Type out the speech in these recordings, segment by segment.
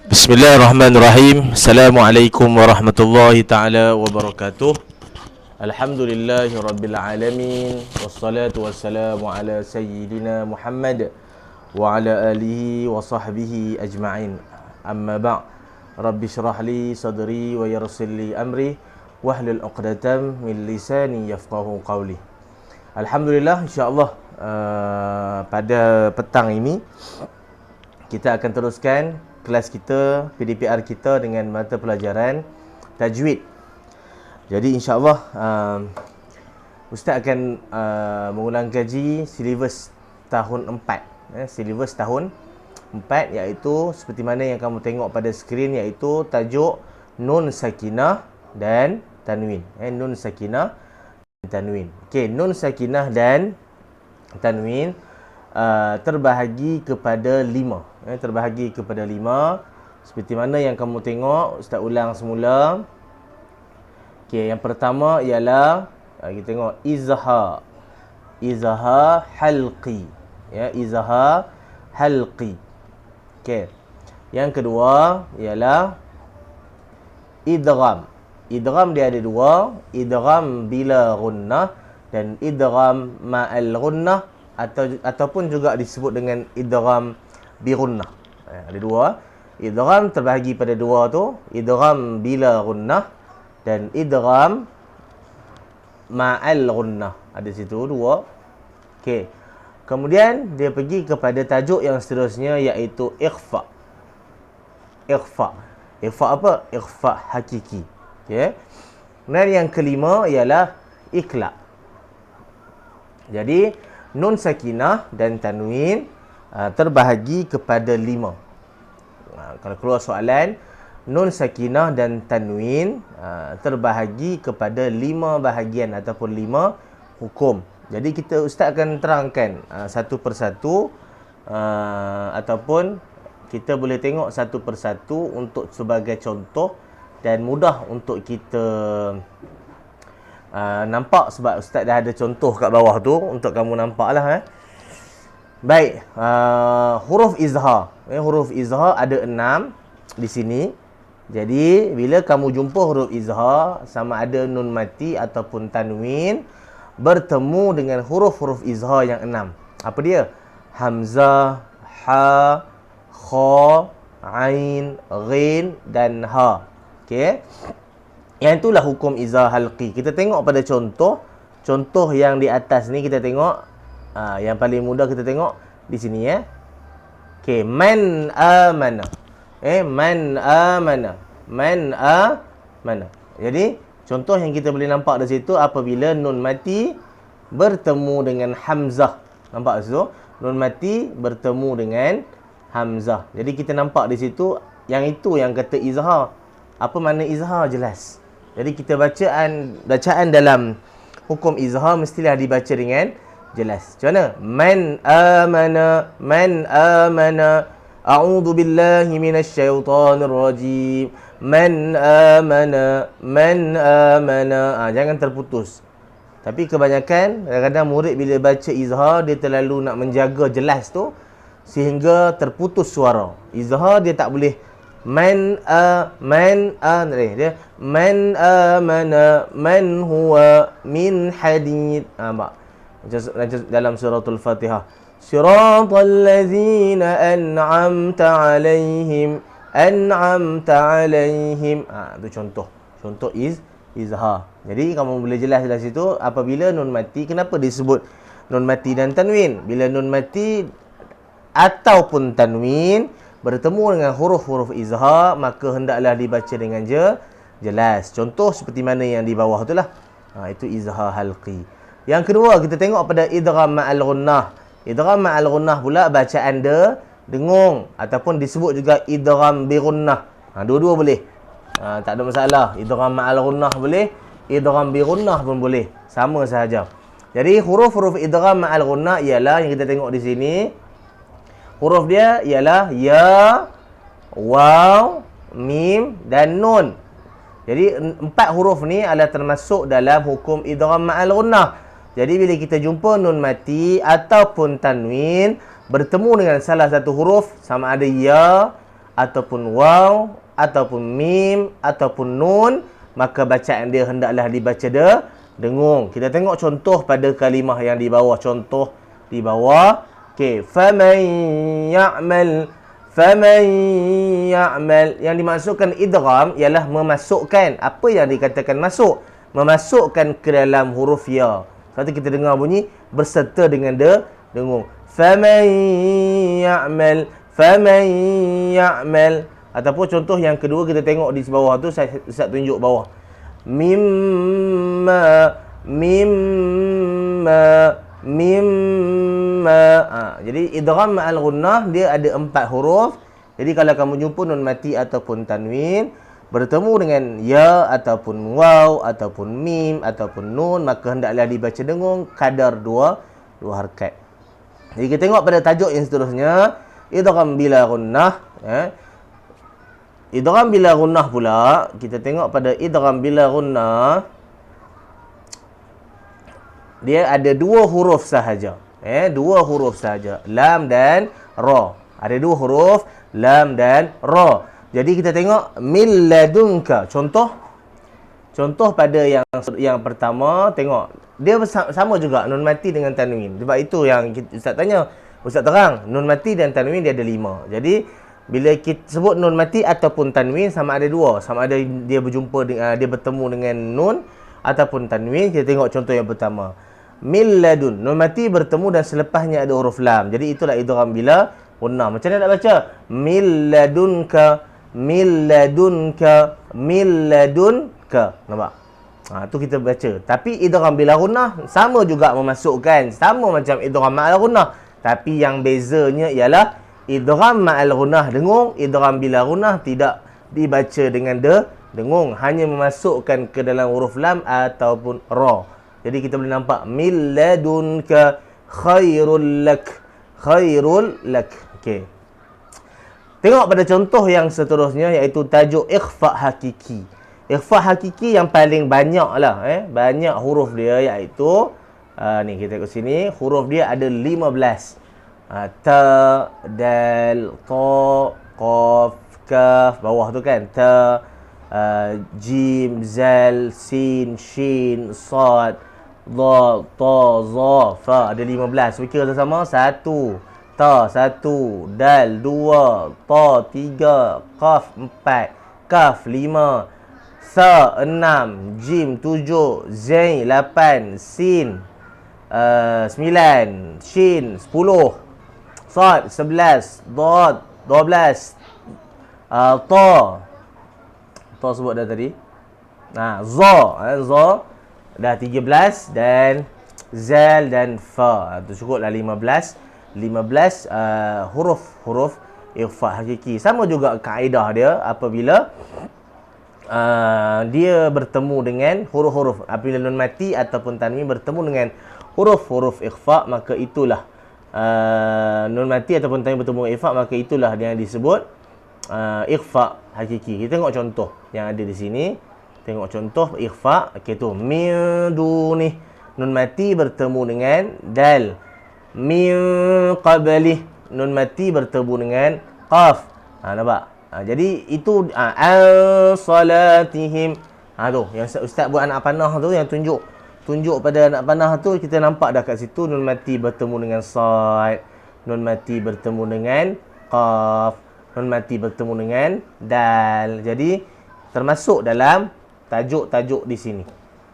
Bismillahirrahmanirrahim. Assalamualaikum warahmatullahi taala wabarakatuh. Alhamdulillahi rabbil alamin. Wassalatu wassalamu ala sayyidina Muhammad wa ala alihi wa sahbihi ajma'in. Amma ba'. Rabbi syrah li sadri wa yassir li amri wahlul 'uqdatam min lisani yafqahu qawli. Alhamdulillah, insya-Allah pada petang ini kita akan teruskan kelas kita, PDPR kita dengan mata pelajaran tajwid. Jadi insya-Allah Ustaz akan mengulang kaji silibus tahun 4. Silibus tahun 4 iaitu seperti mana yang kamu tengok pada skrin, iaitu tajuk nun sakinah dan tanwin. Nun sakinah dan tanwin. Okey, nun sakinah dan tanwin terbahagi kepada 5. Terbahagi kepada 5. Seperti mana yang kamu tengok, Ustaz ulang semula. Okey, yang pertama ialah kita tengok izhar. Izhar halqi. Izhar halqi. Okey. Yang kedua ialah idgham. Idgham dia ada dua, idgham bila gunnah dan idgham ma'al gunnah, ataupun juga disebut dengan idgham bi gunnah. Ada dua. Idgham terbahagi pada dua tu, idgham bila gunnah dan idgham ma'al gunnah. Ada situ dua. Okey. Kemudian dia pergi kepada tajuk yang seterusnya, iaitu ikhfa. Ikhfa. Ikhfa apa? Ikhfa hakiki. Okey. Dan yang kelima ialah iqla'. Jadi nun sakinah dan tanwin terbahagi kepada 5. Kalau keluar soalan, nun sakinah dan tanwin terbahagi kepada 5 bahagian ataupun 5 hukum. Jadi Ustaz akan terangkan satu persatu, ataupun kita boleh tengok satu persatu untuk sebagai contoh dan mudah untuk kita nampak, sebab Ustaz dah ada contoh kat bawah tu untuk kamu nampak lah. Baik, huruf izhar. Huruf izhar ada 6 di sini. Jadi bila kamu jumpa huruf izhar, sama ada nun mati ataupun tanwin bertemu dengan huruf-huruf izhar yang 6. Apa dia? Hamzah, ha, kha, ain, ghin dan ha. Okey. Yang itulah hukum izhar halqi. Kita tengok pada contoh yang di atas ni, kita tengok yang paling mudah kita tengok di sini ya. Okey, man amana. Man amana. Man amana. Jadi contoh yang kita boleh nampak di situ, apabila nun mati bertemu dengan hamzah. Nampak di situ? Nun mati bertemu dengan hamzah. Jadi kita nampak di situ, yang itu yang kata izhar. Apa makna izhar? Jelas. Jadi kita bacaan dalam hukum izhar mestilah dibaca dengan jelas. Macam mana? Man amana, a'udzu billahi minasyaitonir rajim. Man amana. Jangan terputus. Tapi kebanyakan kadang-kadang murid bila baca izhar, dia terlalu nak menjaga jelas tu sehingga terputus suara. Izhar dia tak boleh man dia man amana man huwa min hadid. Macam dalam suratul Fatihah, siratal ladzina an'amta alaihim. Itu contoh izhar. Jadi kamu boleh jelas dari situ apabila nun mati. Kenapa disebut nun mati dan tanwin? Bila nun mati ataupun tanwin bertemu dengan huruf-huruf izhar, maka hendaklah dibaca dengan jelas. Contoh seperti mana yang di bawah itulah. Itu izhar halqi. Yang kedua, kita tengok pada idgham ma'al gunnah. Idgham ma'al gunnah pula bacaan dengung, ataupun disebut juga idgham bi gunnah. Dua-dua boleh. Tak ada masalah. Idgham ma'al gunnah boleh, idgham bi gunnah pun boleh. Sama sahaja. Jadi huruf-huruf idgham ma'al gunnah ialah yang kita tengok di sini. Huruf dia ialah ya, waw, mim dan nun. Jadi 4 huruf ni adalah termasuk dalam hukum idgham ma'al gunnah. Jadi bila kita jumpa nun mati ataupun tanwin bertemu dengan salah satu huruf, sama ada ya ataupun waw, ataupun mim, ataupun nun, maka bacaan dia hendaklah dibaca dengung. Kita tengok contoh pada kalimah yang di bawah. Contoh di bawah. Okey, faman ya'mal. Yang dimaksudkan idgham ialah memasukkan. Apa yang dikatakan masuk? Memasukkan ke dalam huruf ya. Sebab tu kita dengar bunyi berserta dengan dengung. Faman ya'mal. Ataupun contoh yang kedua kita tengok di bawah tu, saya tunjuk bawah. Mimma. Jadi idgham ma'al gunnah dia ada 4 huruf. Jadi kalau kamu jumpa nun mati ataupun tanwin bertemu dengan ya ataupun waw ataupun mim ataupun nun, maka hendaklah dibaca dengung kadar 2 harakat. Jadi kita tengok pada tajuk yang seterusnya, idgham bila gunnah. Idgham bila gunnah pula, kita tengok pada idgham bila gunnah, dia ada 2 huruf sahaja. 2 huruf sahaja, lam dan ra. Ada 2 huruf, lam dan ra. Jadi kita tengok min ladunka. Contoh pada yang pertama, tengok dia sama juga nun mati dengan tanwin. Sebab itu yang Ustaz tanya, Ustaz terang nun mati dan tanwin dia ada 5. Jadi bila kita sebut nun mati ataupun tanwin sama ada 2, sama ada dia dia bertemu dengan nun ataupun tanwin. Kita tengok contoh yang pertama. Min ladun, nun mati bertemu dan selepasnya ada huruf lam. Jadi itulah idgham bila gunnah. Macam mana nak baca? Min ladunka. Nampak? Tu kita baca. Tapi idgham bila gunnah sama juga memasukkan, sama macam idgham ma'al gunnah. Tapi yang bezanya ialah idgham ma'al gunnah dengung, idgham bila gunnah tidak dibaca dengan dengung, hanya memasukkan ke dalam huruf lam ataupun ra. Jadi kita boleh nampak min ladunka khairul lak. Okey. Tengok pada contoh yang seterusnya, iaitu tajuk ikhfa hakiki. Ikhfa hakiki yang paling banyak lah, banyak huruf dia, iaitu ni kita tengok sini, huruf dia ada 15. Ta, dal, ta, qaf, kaf, bawah tu kan, ta, jim, zal, sin, shin, sad, dha, ta, za, fa. Ada 15. Fikir sama. 1 ta, 1 dal, 2 ta, 3 qaf, 4 kaf, 5 sa, 6 jim, 7 zain, 8 sin, 9 shin, 10 sad, 11 dad, 12 ta sebut dah tadi. Za dah 13, dan zal dan fa. Itu cukuplah 15 huruf ikhfa hakiki. Sama juga kaedah dia apabila dia bertemu dengan huruf-huruf, apabila nun mati ataupun tanwin bertemu dengan huruf-huruf ikhfa, maka itulah nun mati ataupun tanwin bertemu dengan ikhfa, maka itulah yang disebut ikhfa hakiki. Kita tengok contoh yang ada di sini. Tengok contoh ikhfa. Okey tu, min dunih, nun mati bertemu dengan dal. Min qablih, nun mati bertemu dengan qaf. Nampak? Jadi itu an salatihim. Tu yang ustaz buat anak panah tu, yang tunjuk pada anak panah tu, kita nampak dah kat situ nun mati bertemu dengan sad, nun mati bertemu dengan qaf, nun mati bertemu dengan dal. Jadi termasuk dalam tajuk-tajuk di sini.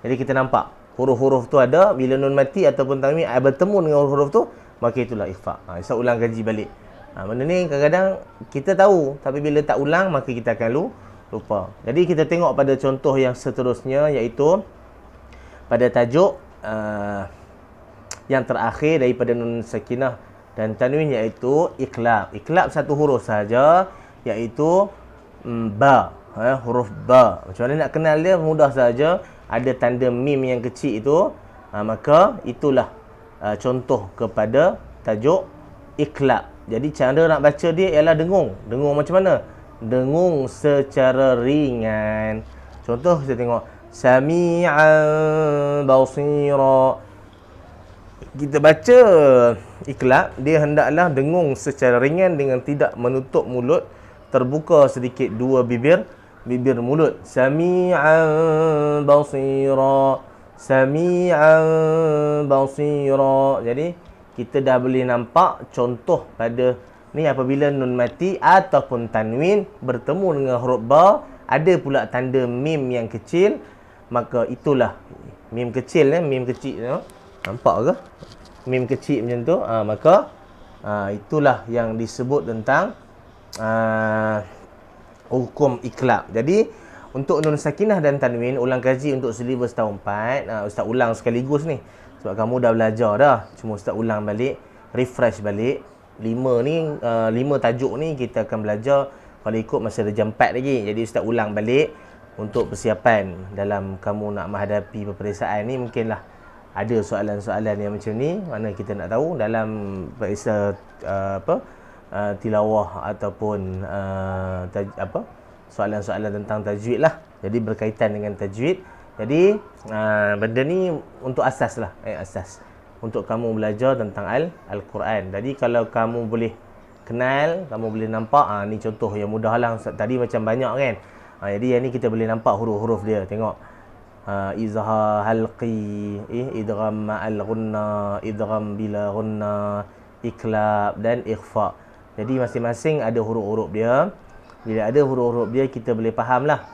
Jadi kita nampak huruf-huruf tu ada, bila nun mati ataupun tanwin bertemu dengan huruf-huruf tu, maka itulah ikhfa. Saya ulang kaji balik. Benda ni kadang-kadang kita tahu, tapi bila tak ulang maka kita akan lupa. Jadi kita tengok pada contoh yang seterusnya, iaitu pada tajuk yang terakhir daripada nun sakinah dan tanwin, iaitu iqlab. Iqlab satu huruf saja, iaitu ba. Huruf ba. Macam mana nak kenal dia? Mudah saja. Ada tanda mim yang kecil itu, maka itulah contoh kepada tajuk iqlab. Jadi cara nak baca dia ialah dengung. Dengung macam mana? Dengung secara ringan. Contoh kita tengok sami'an basira. Kita baca iqlab, dia hendaklah dengung secara ringan dengan tidak menutup mulut terbuka sedikit dua bibir mulut. Sami'an basira. Sami'an basira. Jadi kita dah boleh nampak contoh pada ni apabila nun mati ataupun tanwin bertemu dengan huruf ba, ada pula tanda mim yang kecil, maka itulah mim kecil mim kecil nampak ke? Mim kecil macam tu, maka itulah yang disebut tentang hukum iklab. Jadi untuk nun sakinah dan tanwin, ulang kaji untuk silibus tahun 4. Ustaz ulang sekaligus ni sebab kamu dah belajar dah. Cuma Ustaz ulang balik, refresh balik. 5 tajuk ni kita akan belajar kalau ikut masa ada jam 4 lagi. Jadi Ustaz ulang balik untuk persiapan dalam kamu nak menghadapi peperiksaan ni. Mungkinlah ada soalan-soalan yang macam ni, mana kita nak tahu dalam periksa tilawah ataupun soalan-soalan tentang tajwid lah. Jadi berkaitan dengan tajwid. Jadi benda ni untuk asas lah, asas untuk kamu belajar tentang Al-Quran. Jadi kalau kamu boleh kenal, kamu boleh nampak, ni contoh yang mudah lah. Tadi macam banyak kan. Jadi yang ni kita boleh nampak huruf-huruf dia. Tengok, izhar, halqi, idgham ma'al ghunna, idgham bila ghunna, iklab dan ikhfa. Jadi masing-masing ada huruf-huruf dia. Bila ada huruf-huruf dia, kita boleh faham lah.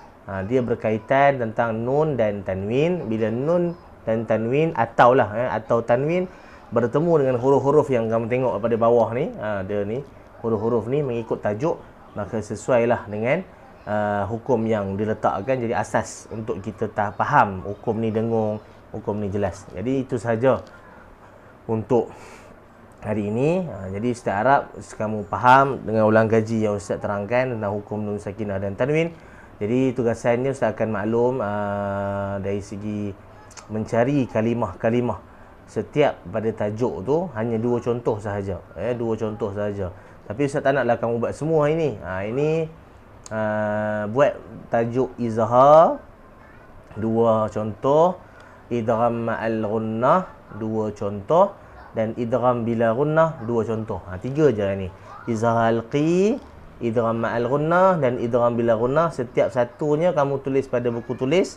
Dia berkaitan tentang nun dan tanwin. Bila nun dan tanwin atau tanwin bertemu dengan huruf-huruf yang kamu tengok pada bawah ni, dia ni huruf-huruf ni mengikut tajuk, maka sesuailah dengan hukum yang diletakkan. Jadi asas untuk kita faham hukum ni dengung, hukum ni jelas. Jadi itu sahaja untuk hari ini. Jadi Ustaz harap kamu faham dengan ulang kaji yang Ustaz terangkan tentang hukum nun sakinah dan tanwin. Jadi tugasannya Ustaz akan maklum dari segi mencari kalimah-kalimah setiap pada tajuk tu hanya 2 contoh sahaja. 2 contoh sahaja. Tapi Ustaz tak naklah kamu buat semua ini. Ini buat tajuk izhar 2 contoh, idgham ma'al ghunnah 2 contoh, dan idgham bila ghunnah 2 contoh. 3 je ni. Izhar halqi, idgham ma'al ghunnah dan idgham bila ghunnah. Setiap satunya kamu tulis pada buku tulis.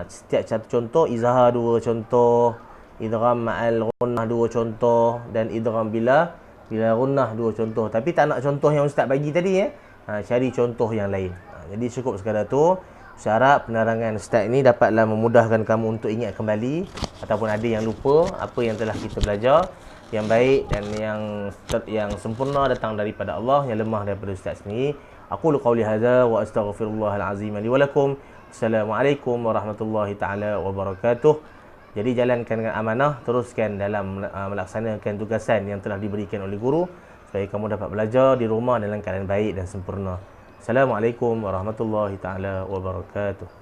Setiap satu contoh, izhar 2 contoh, idgham ma'al ghunnah 2 contoh, dan idgham bila ghunnah 2 contoh. Tapi tak nak contoh yang Ustaz bagi tadi cari contoh yang lain. Jadi cukup sekadar tu. Saya harap penerangan Ustaz ini dapatlah memudahkan kamu untuk ingat kembali ataupun ada yang lupa apa yang telah kita belajar. Yang baik dan yang sempurna datang daripada Allah, yang lemah daripada Ustaz sendiri. Aku qauli hadza wa astaghfirullahal azim li wa lakum. Assalamualaikum warahmatullahi taala wabarakatuh. Jadi jalankan dengan amanah, teruskan dalam melaksanakan tugasan yang telah diberikan oleh guru supaya kamu dapat belajar di rumah dalam keadaan baik dan sempurna. Assalamualaikum warahmatullahi taala wabarakatuh.